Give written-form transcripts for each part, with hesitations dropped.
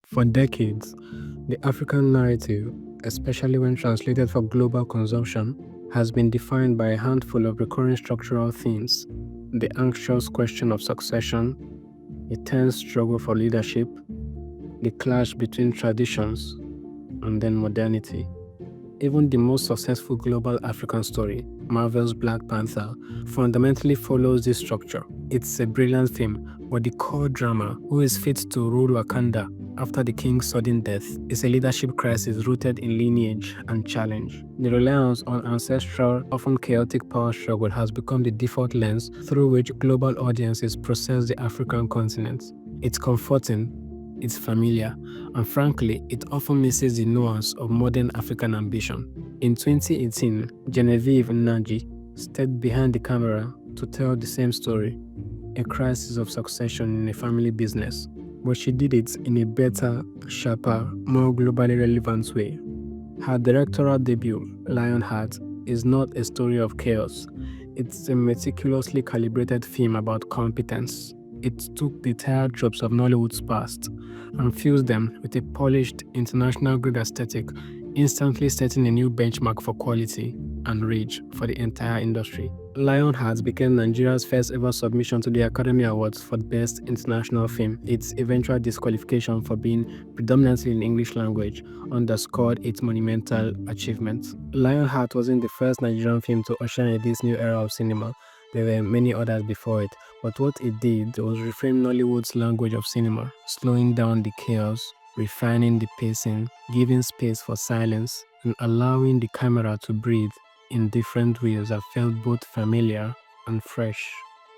For decades, the African narrative, especially when translated for global consumption, has been defined by a handful of recurring structural themes: the anxious question of succession, a tense struggle for leadership, the clash between traditions, and then modernity. Even the most successful global African story, Marvel's Black Panther, fundamentally follows this structure. It's a brilliant theme, but the core drama, who is fit to rule Wakanda after the king's sudden death, is a leadership crisis rooted in lineage and challenge. The reliance on ancestral, often chaotic power struggle has become the default lens through which global audiences process the African continent. It's comforting, it's familiar, and frankly, it often misses the nuance of modern African ambition. In 2018, Genevieve Nnaji stepped behind the camera to tell the same story, a crisis of succession in a family business, but she did it in a better, sharper, more globally relevant way. Her directorial debut, Lionheart, is not a story of chaos. It's a meticulously calibrated film about competence. It took the tired tropes of Nollywood's past and fused them with a polished, international-grade aesthetic, instantly setting a new benchmark for quality and reach for the entire industry. Lionheart became Nigeria's first ever submission to the Academy Awards for Best International Film. Its eventual disqualification for being predominantly in English language underscored its monumental achievement. Lionheart wasn't the first Nigerian film to usher in this new era of cinema. There were many others before it, but what it did was reframe Nollywood's language of cinema, slowing down the chaos, refining the pacing, giving space for silence, and allowing the camera to breathe in different ways that felt both familiar and fresh.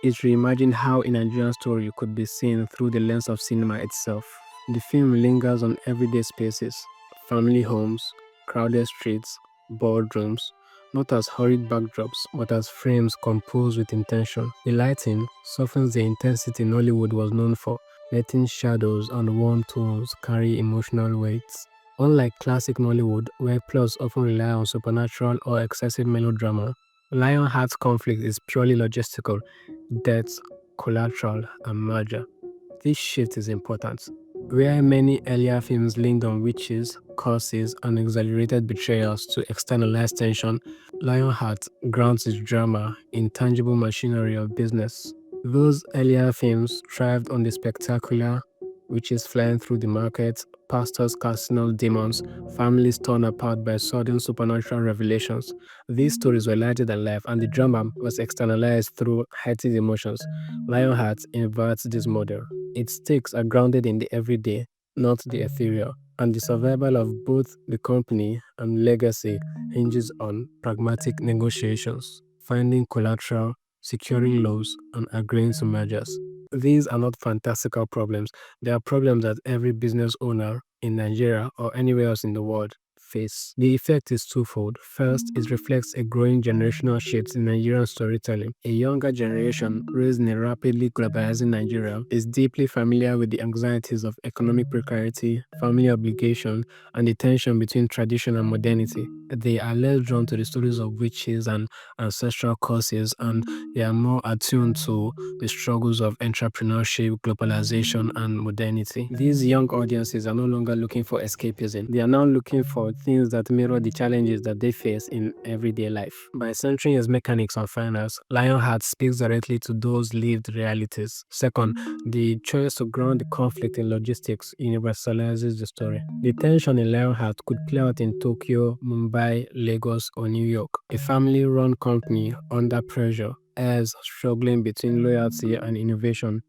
It reimagined how a Nigerian story could be seen through the lens of cinema itself. The film lingers on everyday spaces, family homes, crowded streets, boardrooms, not as hurried backdrops, but as frames composed with intention. The lighting softens the intensity Nollywood was known for, letting shadows and warm tones carry emotional weights. Unlike classic Nollywood, where plots often rely on supernatural or excessive melodrama, Lionheart's conflict is purely logistical: death, collateral, and merger. This shift is important. Where many earlier films leaned on witches, curses, and exaggerated betrayals to externalize tension, Lionheart grounds its drama in tangible machinery of business. Those earlier films thrived on the spectacular: witches flying through the market, pastors casting out demons, families torn apart by sudden supernatural revelations. These stories were larger than life, and the drama was externalized through heightened emotions. Lionheart inverts this model. Its stakes are grounded in the everyday, not the ethereal, and the survival of both the company and legacy hinges on pragmatic negotiations, finding collateral, securing loans, and agreeing to mergers. These are not fantastical problems, they are problems that every business owner in Nigeria or anywhere else in the world face. The effect is twofold. First, it reflects a growing generational shift in Nigerian storytelling. A younger generation raised in a rapidly globalizing Nigeria is deeply familiar with the anxieties of economic precarity, family obligation, and the tension between tradition and modernity. They are less drawn to the stories of witches and ancestral curses, and they are more attuned to the struggles of entrepreneurship, globalization, and modernity. These young audiences are no longer looking for escapism. They are now looking for things that mirror the challenges that they face in everyday life. By centering its mechanics on finance, Lionheart speaks directly to those lived realities. Second, the choice to ground the conflict in logistics universalizes the story. The tension in Lionheart could play out in Tokyo, Mumbai, Lagos, or New York. A family-run company under pressure, heirs struggling between loyalty and innovation,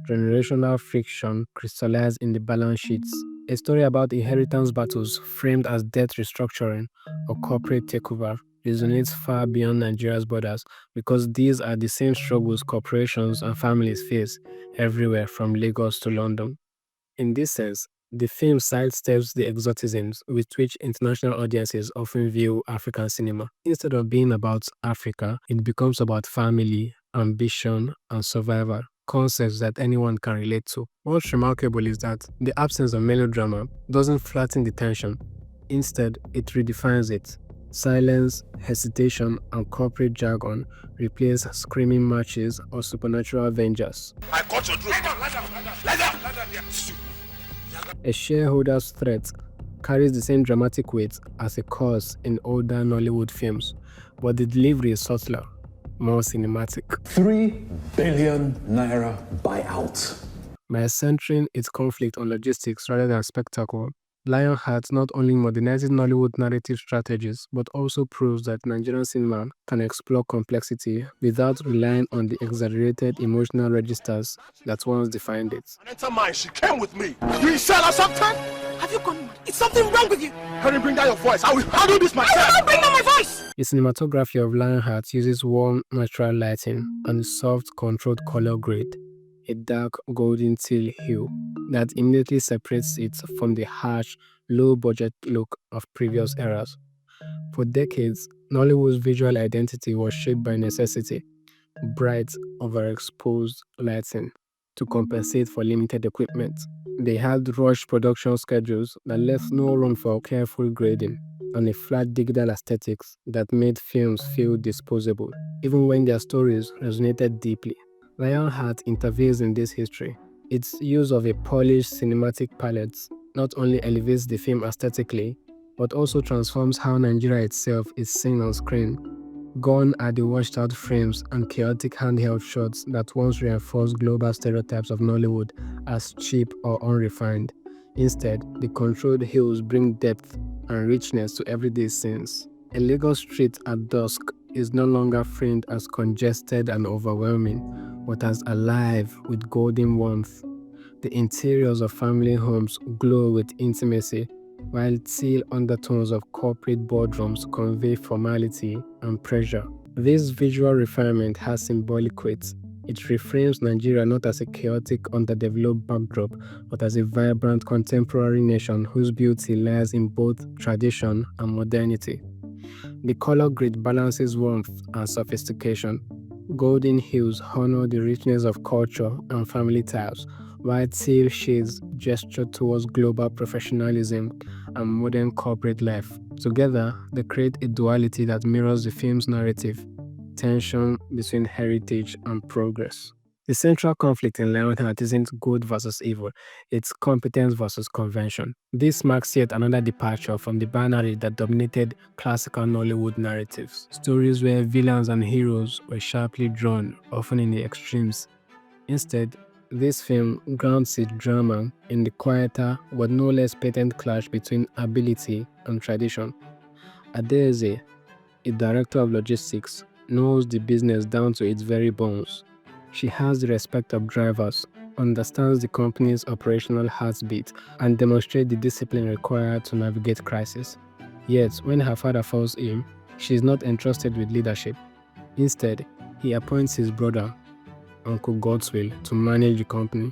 generational friction crystallized in the balance sheets. A story about inheritance battles framed as debt restructuring or corporate takeover resonates far beyond Nigeria's borders, because these are the same struggles corporations and families face everywhere from Lagos to London. In this sense, the film sidesteps the exoticisms with which international audiences often view African cinema. Instead of being about Africa, it becomes about family, ambition, and survival, concepts that anyone can relate to. What's remarkable is that the absence of melodrama doesn't flatten the tension. Instead, it redefines it. Silence, hesitation, and corporate jargon replace screaming matches or supernatural avengers. I got your throat. Lie down, lie down, lie down, lie down, lie down there. A shareholder's threat carries the same dramatic weight as a curse in older Nollywood films, but the delivery is subtler, more cinematic. 3 billion naira buyout. By centering its conflict on logistics rather than spectacle, Lionheart not only modernizes Nollywood narrative strategies but also proves that Nigerian cinema can explore complexity without relying on the exaggerated emotional registers that once defined it. Enter mine, she came with me. You sell or something? Have you gone mad? Is something wrong with you? Hurry, bring down your voice. I will handle this myself. I will not bring down my voice! The cinematography of Lionheart uses warm, natural lighting and a soft, controlled color grade, a dark golden-teal hue that immediately separates it from the harsh, low-budget look of previous eras. For decades, Nollywood's visual identity was shaped by necessity, bright, overexposed lighting to compensate for limited equipment. They had rushed production schedules that left no room for careful grading and a flat digital aesthetics that made films feel disposable, even when their stories resonated deeply. Lionheart intervenes in this history. Its use of a polished cinematic palette not only elevates the film aesthetically, but also transforms how Nigeria itself is seen on screen. Gone are the washed out frames and chaotic handheld shots that once reinforced global stereotypes of Nollywood as cheap or unrefined. Instead, the controlled hills bring depth and richness to everyday scenes. A Lagos street at dusk is no longer framed as congested and overwhelming, but as alive with golden warmth. The interiors of family homes glow with intimacy, while teal undertones of corporate boardrooms convey formality and pressure. This visual refinement has symbolic weight. It reframes Nigeria not as a chaotic, underdeveloped backdrop, but as a vibrant contemporary nation whose beauty lies in both tradition and modernity. The color grid balances warmth and sophistication. Golden hues honor the richness of culture and family ties, while teal shades gesture towards global professionalism and modern corporate life. Together, they create a duality that mirrors the film's narrative, tension between heritage and progress. The central conflict in Lionheart isn't good versus evil, it's competence versus convention. This marks yet another departure from the binary that dominated classical Nollywood narratives. Stories where villains and heroes were sharply drawn, often in the extremes. Instead, this film grounds its drama in the quieter but no less patent clash between ability and tradition. Adeze, a director of logistics, knows the business down to its very bones. She has the respect of drivers, understands the company's operational heartbeat, and demonstrates the discipline required to navigate crisis. Yet, when her father falls ill, she is not entrusted with leadership. Instead, he appoints his brother, Uncle Godswill, to manage the company.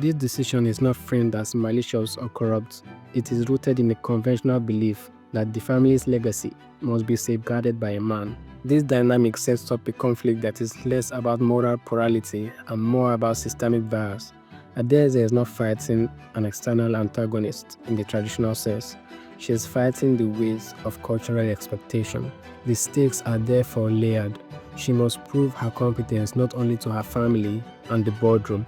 This decision is not framed as malicious or corrupt. It is rooted in a conventional belief that the family's legacy must be safeguarded by a man. This dynamic sets up a conflict that is less about moral plurality and more about systemic bias. Adeze is not fighting an external antagonist in the traditional sense. She is fighting the weight of cultural expectation. The stakes are therefore layered. She must prove her competence not only to her family and the boardroom,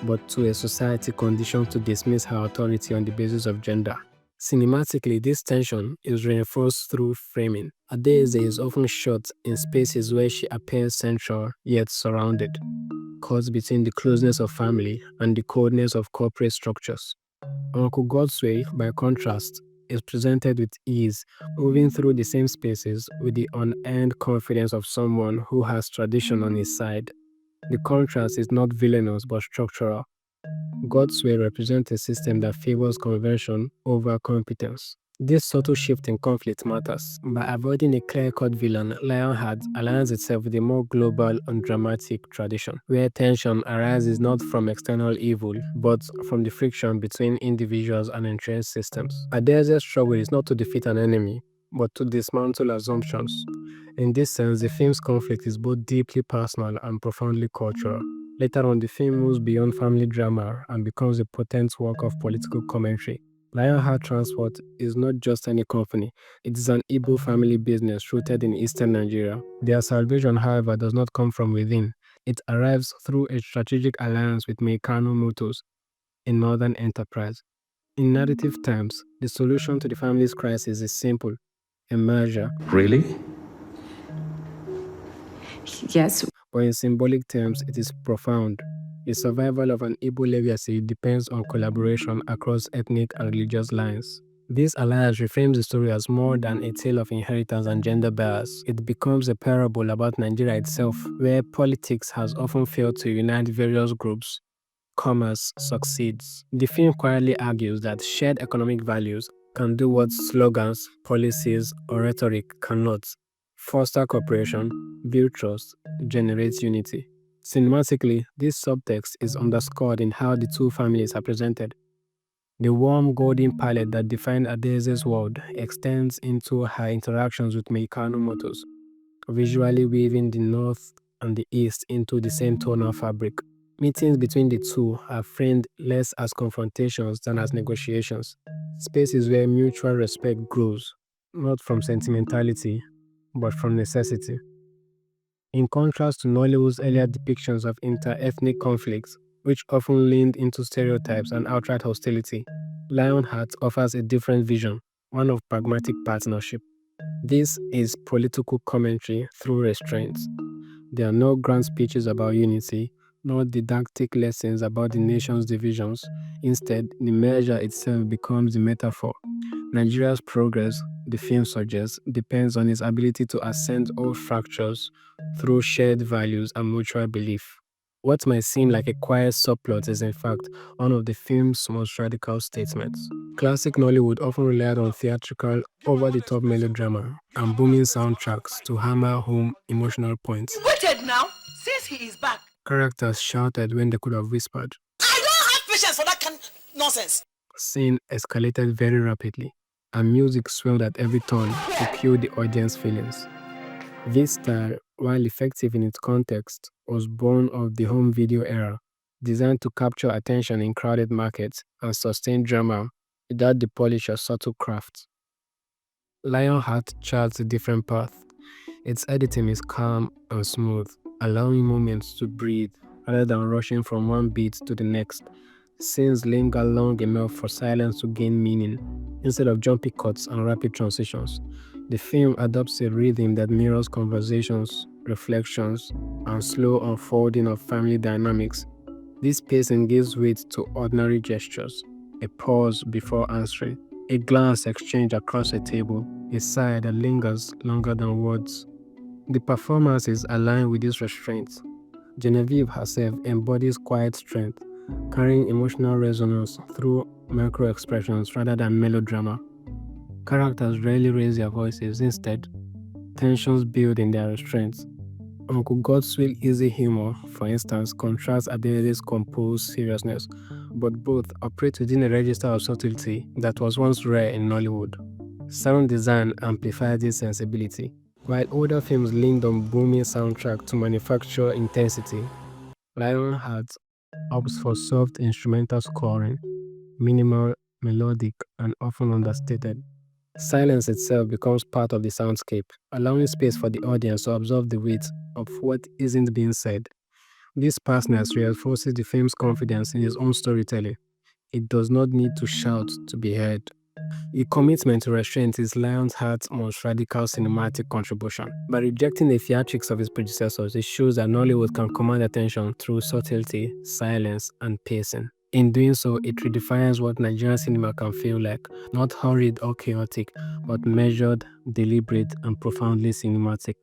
but to a society conditioned to dismiss her authority on the basis of gender. Cinematically, this tension is reinforced through framing. Adeze is often shot in spaces where she appears central yet surrounded, caught between the closeness of family and the coldness of corporate structures. Uncle Godsway, by contrast, is presented with ease, moving through the same spaces with the unearned confidence of someone who has tradition on his side. The contrast is not villainous but structural. God's way represents a system that favors convention over competence. This subtle shift in conflict matters. By avoiding a clear-cut villain, Lionheart aligns itself with a more global and dramatic tradition, where tension arises not from external evil, but from the friction between individuals and entrenched systems. Adeze's struggle is not to defeat an enemy, but to dismantle assumptions. In this sense, the film's conflict is both deeply personal and profoundly cultural. Later on, the film moves beyond family drama and becomes a potent work of political commentary. Lionheart Transport is not just any company, it is an Igbo family business rooted in eastern Nigeria. Their salvation, however, does not come from within. It arrives through a strategic alliance with Meikano Motors, a northern enterprise. In narrative terms, the solution to the family's crisis is simple: a merger. Really? Yes. But in symbolic terms, it is profound. The survival of an Igbo legacy depends on collaboration across ethnic and religious lines. This alliance reframes the story as more than a tale of inheritance and gender bias. It becomes a parable about Nigeria itself, where politics has often failed to unite various groups. Commerce succeeds. The film quietly argues that shared economic values can do what slogans, policies, or rhetoric cannot: foster cooperation, build trust, generate unity. Cinematically, this subtext is underscored in how the two families are presented. The warm golden palette that defined Adaeze's world extends into her interactions with Meikano Motors, visually weaving the North and the East into the same tonal fabric. Meetings between the two are framed less as confrontations than as negotiations, spaces where mutual respect grows, not from sentimentality, but from necessity. In contrast to Nollywood's earlier depictions of inter-ethnic conflicts, which often leaned into stereotypes and outright hostility, Lionheart offers a different vision, one of pragmatic partnership. This is political commentary through restraint. There are no grand speeches about unity, nor didactic lessons about the nation's divisions. Instead, the measure itself becomes the metaphor. Nigeria's progress, the film suggests, depends on its ability to ascend all fractures through shared values and mutual belief. What might seem like a quiet subplot is, in fact, one of the film's most radical statements. Classic Nollywood often relied on theatrical, over-the-top melodrama and booming soundtracks to hammer home emotional points. Waited now, since he is back. Characters shouted when they could have whispered. I don't have patience for that kind of nonsense. Scene escalated very rapidly, and music swelled at every turn to cue the audience feelings. This style, while effective in its context, was born of the home video era, designed to capture attention in crowded markets and sustain drama without the polish of subtle craft. Lionheart charts a different path. Its editing is calm and smooth, allowing moments to breathe rather than rushing from one beat to the next. Scenes linger long enough for silence to gain meaning, instead of jumpy cuts and rapid transitions. The film adopts a rhythm that mirrors conversations, reflections, and slow unfolding of family dynamics. This pacing gives weight to ordinary gestures: a pause before answering, a glance exchanged across a table, a sigh that lingers longer than words. The performances align with this restraint. Genevieve herself embodies quiet strength, carrying emotional resonance through micro-expressions rather than melodrama. Characters rarely raise their voices; instead, tensions build in their restraints. Uncle Godswill's easy humor, for instance, contrasts Adede's composed seriousness, but both operate within a register of subtlety that was once rare in Nollywood. Sound design amplifies this sensibility. While older films leaned on booming soundtrack to manufacture intensity, Lionheart opts for soft instrumental scoring, minimal, melodic, and often understated. Silence itself becomes part of the soundscape, allowing space for the audience to absorb the weight of what isn't being said. This sparseness reinforces the film's confidence in its own storytelling. It does not need to shout to be heard. The commitment to restraint is Lionheart's most radical cinematic contribution. By rejecting the theatrics of its predecessors, it shows that Nollywood can command attention through subtlety, silence, and pacing. In doing so, it redefines what Nigerian cinema can feel like: not hurried or chaotic, but measured, deliberate, and profoundly cinematic.